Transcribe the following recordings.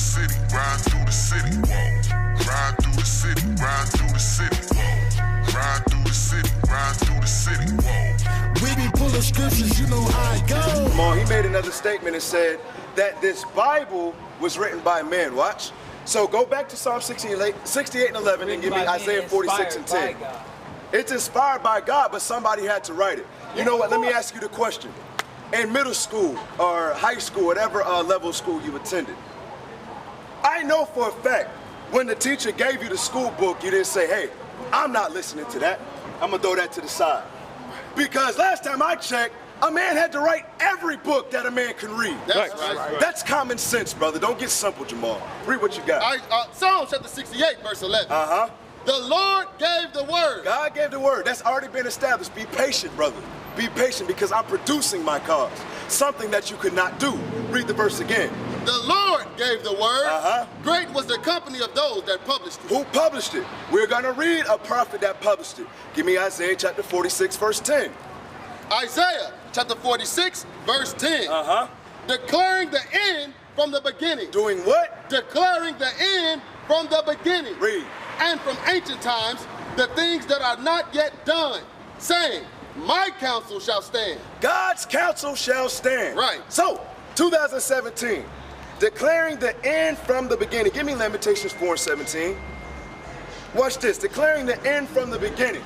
city, ride through the city, whoa. Ride through the city, ride through the city, whoa. Ride through the city, ride through the city, whoa. We be pulling scriptures, you know how it goes. Come on, he made another statement and said that this Bible was written by men. Watch. So go back to Psalm 68 and 11 and give me Isaiah 46 and 10. It's inspired by God, but somebody had to write it. You know what? Let me ask you the question. In middle school or high school, whatever level of school you attended, I know for a fact when the teacher gave you the school book, you didn't say, hey, I'm not listening to that. I'm going to throw that to the side. Because last time I checked, a man had to write every book that a man can read. That's right. That's common sense, brother. Don't get simple, Jamal. Read what you got. Psalm chapter 68, verse 11. The Lord gave the word. God gave the word. That's already been established. Be patient, brother. Be patient because I'm producing my cause. Something that you could not do. Read the verse again. The Lord gave the word. Great was the company of those that published it. Who published it? We're going to read a prophet that published it. Give me Isaiah chapter 46, verse 10. Isaiah chapter 46, verse 10. Declaring the end from the beginning. Doing what? Declaring the end from the beginning. Read. And from ancient times, the things that are not yet done, saying, my counsel shall stand. God's counsel shall stand. Right. So, 2017, declaring the end from the beginning. Give me Lamentations 4:17. Watch this. Declaring the end from the beginning.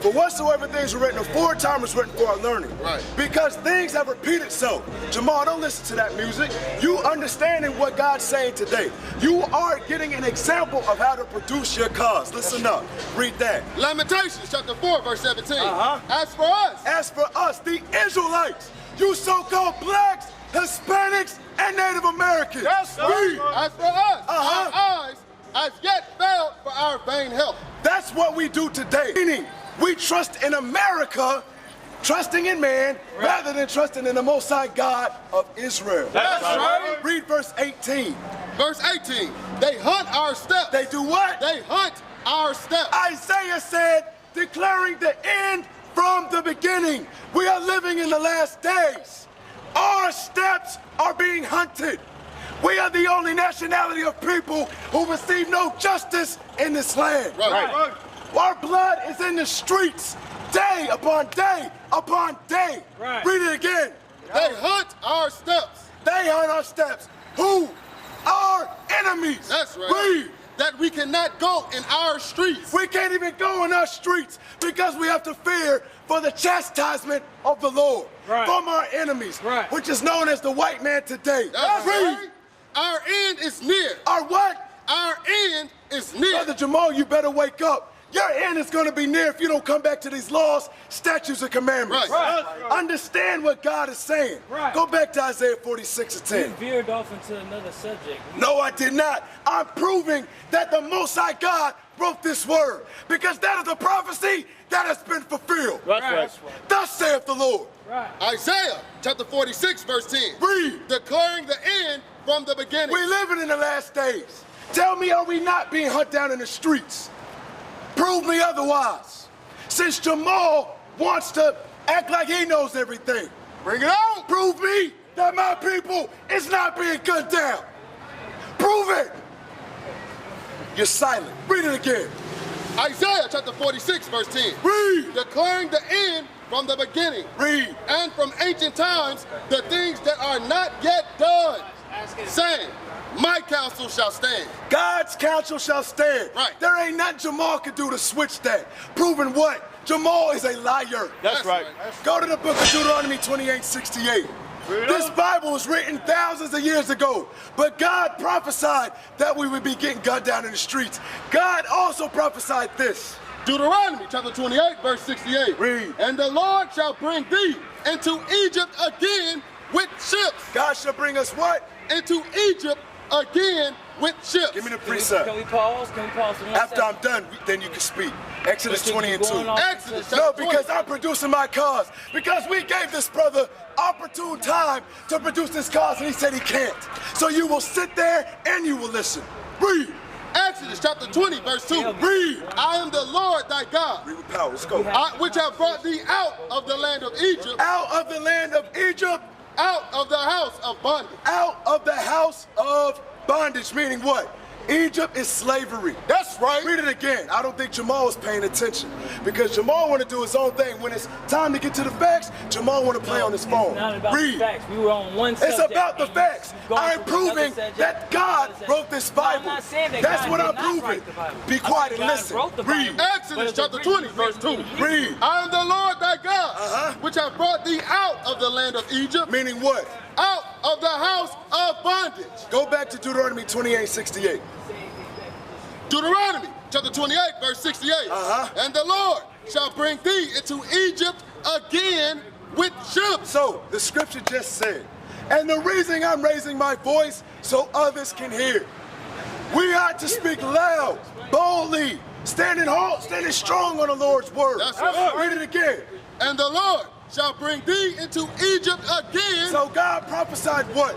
For whatsoever things were written aforetime was written for our learning. Right. Because things have repeated itself. Jamal, don't listen to that music. You understanding what God's saying today. You are getting an example of how to produce your cause. Listen up. Read that. Lamentations chapter 4, verse 17. As for us, the Israelites, you so-called blacks, Hispanics, and Native Americans. Yes, Read. As for us, our eyes as yet failed for our vain help. That's what we do today. Meaning, we trust in America, trusting in man, rather than trusting in the Most High God of Israel. That's right. Read verse 18. Verse 18. They hunt our steps. They do what? They hunt our steps. Isaiah said, declaring the end from the beginning. We are living in the last days. Our steps are being hunted. We are the only nationality of people who receive no justice in this land. Right. Our blood is in the streets, day upon day upon day. Right. Read it again. They hunt our steps. They hunt our steps. Who? Our enemies. That's right. Read. That we cannot go in our streets. We can't even go in our streets because we have to fear for the chastisement of the Lord from our enemies, which is known as the white man today. That's right. Our end is near. Our what? Our end is near. Brother Jamal, you better wake up. Your end is going to be near if you don't come back to these laws, statutes, and commandments. Understand what God is saying. Go back to Isaiah 46 and 10. You veered off into another subject. No, I did not. I'm proving that the Most High God wrote this word because that is a prophecy that has been fulfilled. Thus saith the Lord. Isaiah chapter 46, verse 10. Read. Declaring the end from the beginning. We're living in the last days. Tell me, are we not being hunted down in the streets? Prove me otherwise. Since Jamal wants to act like he knows everything. Bring it on. Prove me that my people is not being cut down. Prove it. You're silent. Read it again. Isaiah chapter 46, verse 10. Read. Declaring the end from the beginning. Read. And from ancient times, the things that are not yet done. Saying, my counsel shall stand. God's counsel shall stand. There ain't nothing Jamal could do to switch that. Proving what? Jamal is a liar. That's right. Go to the book of Deuteronomy 28:68. This Bible was written thousands of years ago, but God prophesied that we would be getting gunned down in the streets. God also prophesied this. Deuteronomy chapter 28, verse 68. Read. And the Lord shall bring thee into Egypt again with ships. God shall bring us what? Into Egypt again with ships. Give me the precept. Can we pause? Can we pause for 1 After second? I'm done, then you can speak. Exodus 20 and 2. Exodus No, chapter because 20. I'm producing my cause. Because we gave this brother opportune time to produce this cause, and he said he can't. So you will sit there and you will listen. Read. Exodus chapter 20, verse 2. Read. I am the Lord thy God. Read with power. Let's go. Which have brought thee out of the land of Egypt. Out of the land of Egypt. Out of the house of bondage. Out of the house of bondage, meaning what? Egypt is slavery. That's right. Read it again. I don't think Jamal was paying attention because Jamal want to do his own thing. When it's time to get to the facts, Jamal want to play on his phone. It's not about Read. the facts. We were on one subject. It's about the facts. I'm proving that God wrote this Bible. No, I'm not saying that That's God what did I'm not proving. write the Bible. Be quiet and God listen. wrote the Read. Bible. Exodus chapter 20, verse 2. Read. I am the Lord thy God, which have brought thee out of the land of Egypt, Meaning what? out of the house of bondage. Go back to Deuteronomy 28:68. Deuteronomy chapter 28, verse 68. And the Lord shall bring thee into Egypt again with ships. So the scripture just said, and the reason I'm raising my voice so others can hear. We ought to speak loud, boldly, standing strong on the Lord's word. That's right. Read it again. And the Lord shall bring thee into Egypt again. So God prophesied what?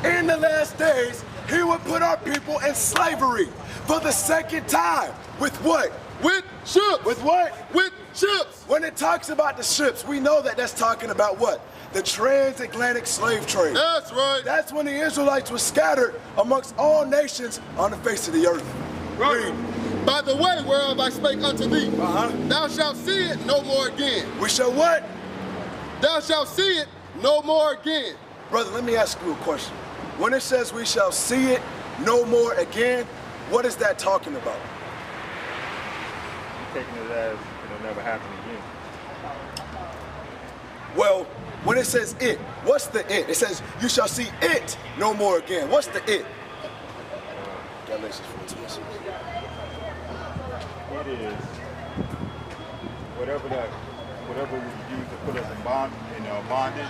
In the last days, he would put our people in slavery for the second time. With what? With ships. With what? With ships. When it talks about the ships, we know that that's talking about what? The transatlantic slave trade. That's right. That's when the Israelites were scattered amongst all nations on the face of the earth. Right. By the way whereof I spake unto thee, thou shalt see it no more again. We shall what? Thou shalt see it no more again. Brother, let me ask you a question. When it says we shall see it no more again, what is that talking about? You're taking it as it'll never happen again. Well, when it says it, what's the it? It says you shall see it no more again. What's the it? Galatians 4:26. It is whatever we use to put us in bondage.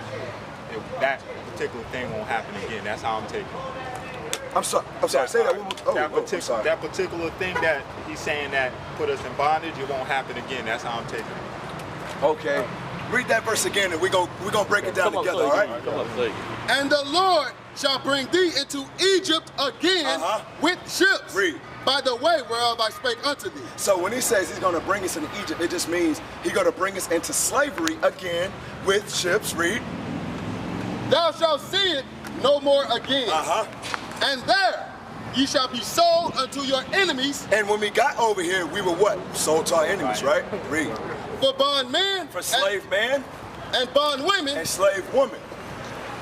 That particular thing won't happen again. That's how I'm taking it. I'm sorry. Say that one more time. I'm sorry. That particular thing that he's saying that put us in bondage, it won't happen again. That's how I'm taking it. Okay. Read that verse again, and we're gonna break it down together. All right. And the Lord shall bring thee into Egypt again with ships. Read. By the way whereof I spake unto thee. So when he says he's gonna bring us into Egypt, it just means he's gonna bring us into slavery again with ships. Read. Thou shalt see it no more again. And there ye shall be sold unto your enemies. And when we got over here, we were what? Sold to our enemies, right? Read. For bondmen. For slave man and bondwomen. and slave woman.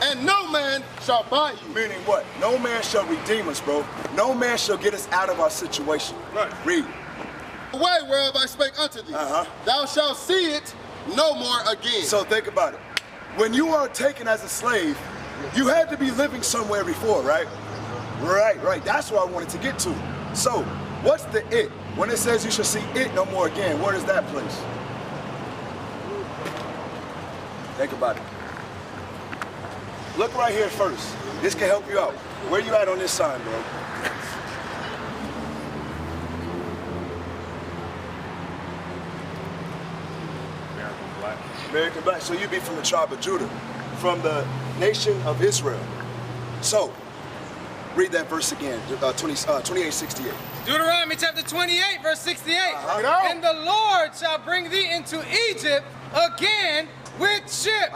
And no man shall buy you. Meaning what? No man shall redeem us, bro. No man shall get us out of our situation. Right. Read. The way whereof I spake unto thee. Thou shalt see it no more again. So think about it. When you are taken as a slave, you had to be living somewhere before, right? Right. That's what I wanted to get to. So, what's the it? When it says you shall see it no more again, where is that place? Think about it. Look right here first. This can help you out. Where you at on this sign, bro? American black. So you be from the tribe of Judah, from the nation of Israel. So, read that verse again, 28:68. Deuteronomy chapter 28, verse 68. Uh-huh. And the Lord shall bring thee into Egypt again with ships.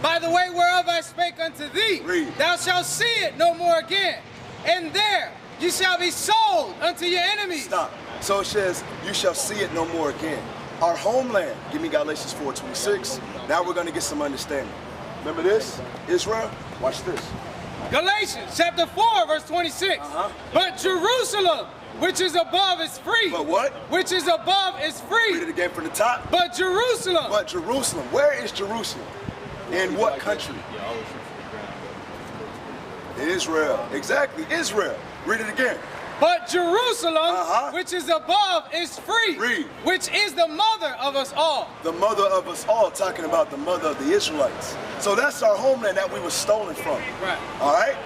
By the way whereof I spake unto thee, Read. thou shalt see it no more again. And there you shall be sold unto your enemies. Stop. So it says, you shall see it no more again. Our homeland, give me Galatians 4:26. Now we're going to get some understanding. Remember this? Israel, watch this. Galatians chapter 4, verse 26. But Jerusalem, which is above, is free. But what? Which is above is free. Read it again from the top. But Jerusalem. But Jerusalem, where is Jerusalem? In what country? Israel. Exactly, Israel. Read it again. But Jerusalem, which is above, is free. Read. Which is the mother of us all. The mother of us all, talking about the mother of the Israelites. So that's our homeland that we were stolen from. Right. All right?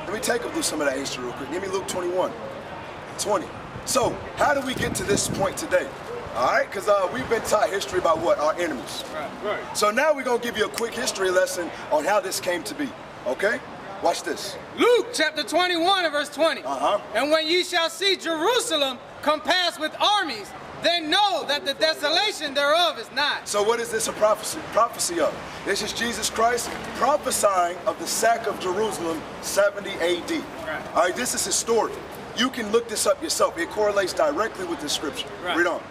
Let me take them through some of that history real quick. Give me Luke 21:20. So, how do we get to this point today? All right? Because we've been taught history about what? Our enemies. Right. So now we're going to give you a quick history lesson on how this came to be. Okay? Watch this. Luke chapter 21 and verse 20. And when ye shall see Jerusalem compassed with armies, then know that the desolation thereof is not. So what is this a prophecy of? This is Jesus Christ prophesying of the sack of Jerusalem 70 AD. Right. All right, this is historic. You can look this up yourself. It correlates directly with the scripture. Right. Read on.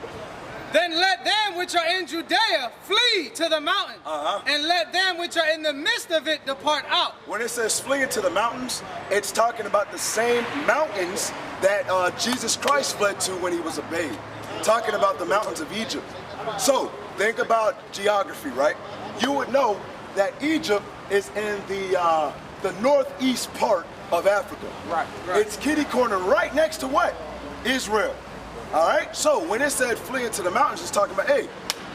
Then let them which are in Judea flee to the mountains, and let them which are in the midst of it depart out. When it says flee into the mountains, it's talking about the same mountains that Jesus Christ fled to when he was a babe. Talking about the mountains of Egypt. So think about geography, right? You would know that Egypt is in the northeast part of Africa. Right. It's kitty corner right next to what? Israel. All right. So when it said flee into the mountains, it's talking about, hey,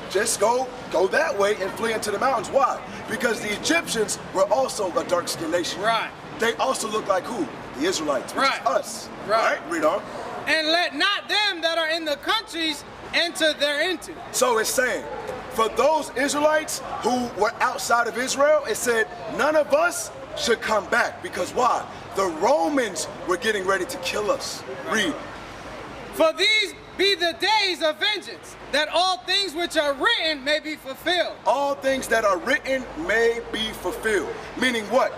just go that way and flee into the mountains. Why? Because the Egyptians were also a dark-skinned nation. Right. They also look like who? The Israelites, which is us. Right. All right. Read on. And let not them that are in the countries enter thereinto. So it's saying, for those Israelites who were outside of Israel, it said none of us should come back. Because why? The Romans were getting ready to kill us. Read. For these be the days of vengeance, that all things which are written may be fulfilled. All things that are written may be fulfilled. Meaning what?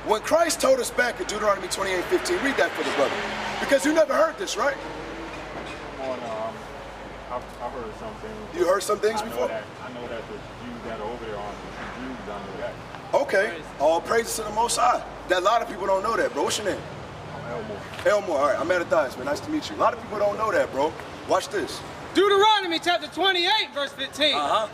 When Christ told us back in Deuteronomy 28:15, read that for the brother. Because you never heard this, right? Oh, no, I've heard some things. You heard some things before? I know that the Jews that are over there are the Jews, I know that. Okay. All praises to the Most High. That a lot of people don't know that, bro. What's your name? Elmore. All right, I'm Mattathias, man. Nice to meet you. A lot of people don't know that, bro. Watch this. Deuteronomy chapter 28, verse 15.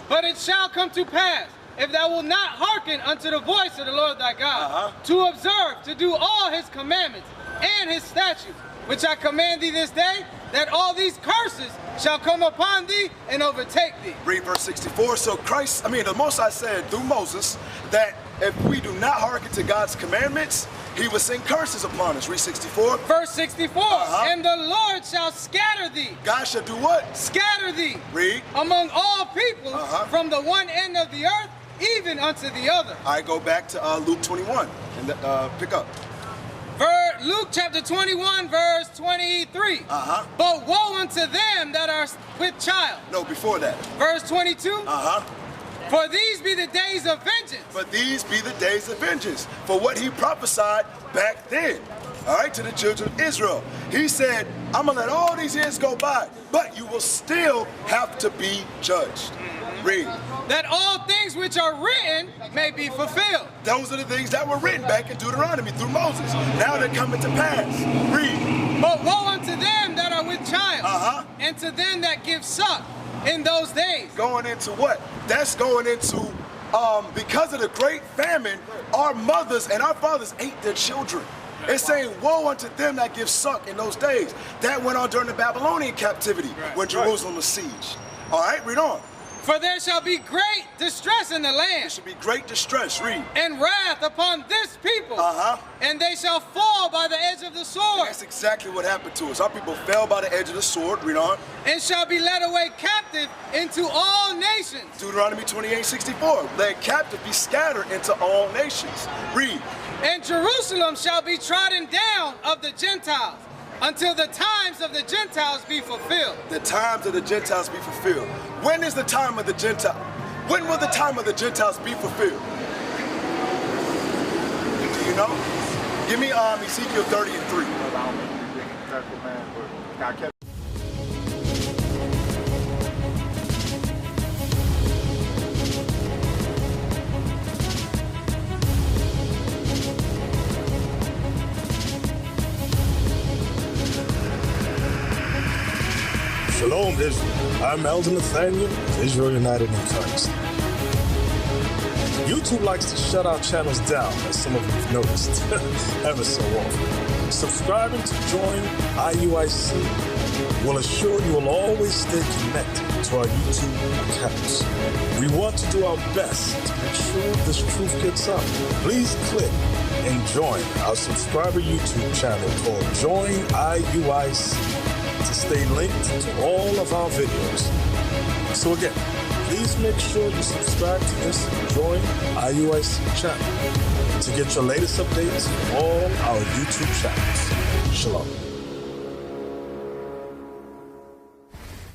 But it shall come to pass, if thou wilt not hearken unto the voice of the Lord thy God, to observe, to do all his commandments and his statutes, which I command thee this day, that all these curses shall come upon thee and overtake thee. Read verse 64. So the Most High said through Moses that if we do not hearken to God's commandments, he will send curses upon us. Read 64. Verse 64. And the Lord shall scatter thee. God shall do what? Scatter thee. Read. Among all people from the one end of the earth even unto the other. I go back to Luke 21 and pick up. Luke chapter 21, verse 23. But woe unto them that are with child. No, before that. Verse 22. For these be the days of vengeance. For these be the days of vengeance. For what he prophesied back then. All right, to the children of Israel. He said, I'm going to let all these years go by, but you will still have to be judged. Read. That all things which are written may be fulfilled. Those are the things that were written back in Deuteronomy through Moses. Now they're coming to pass. Read. But woe unto them that are with child, and to them that give suck in those days. Going into what? That's going into, because of the great famine, our mothers and our fathers ate their children. It's saying, woe unto them that give suck in those days. That went on during the Babylonian captivity when Jerusalem was sieged. All right, read on. For there shall be great distress in the land. There should be great distress, read. And wrath upon this people. And they shall fall by the edge of the sword. And that's exactly what happened to us. Our people fell by the edge of the sword, read on. And shall be led away captive into all nations. Deuteronomy 28:64. Led captive, be scattered into all nations. Read. And Jerusalem shall be trodden down of the Gentiles, until the times of the Gentiles be fulfilled. The times of the Gentiles be fulfilled. When is the time of the Gentiles? When will the time of the Gentiles be fulfilled? Do you know? Give me Ezekiel 30:3. Shalom, Israel. I'm Elder Nathaniel of Israel United in Christ. YouTube likes to shut our channels down, as some of you have noticed, ever so often. Subscribing to join IUIC will assure you will always stay connected to our YouTube accounts. We want to do our best to make sure this truth gets out. Please click and join our subscriber YouTube channel called Join IUIC to stay linked to all of our videos. So again, please make sure you subscribe to this Join IUIC channel to get your latest updates from all our YouTube channels. Shalom.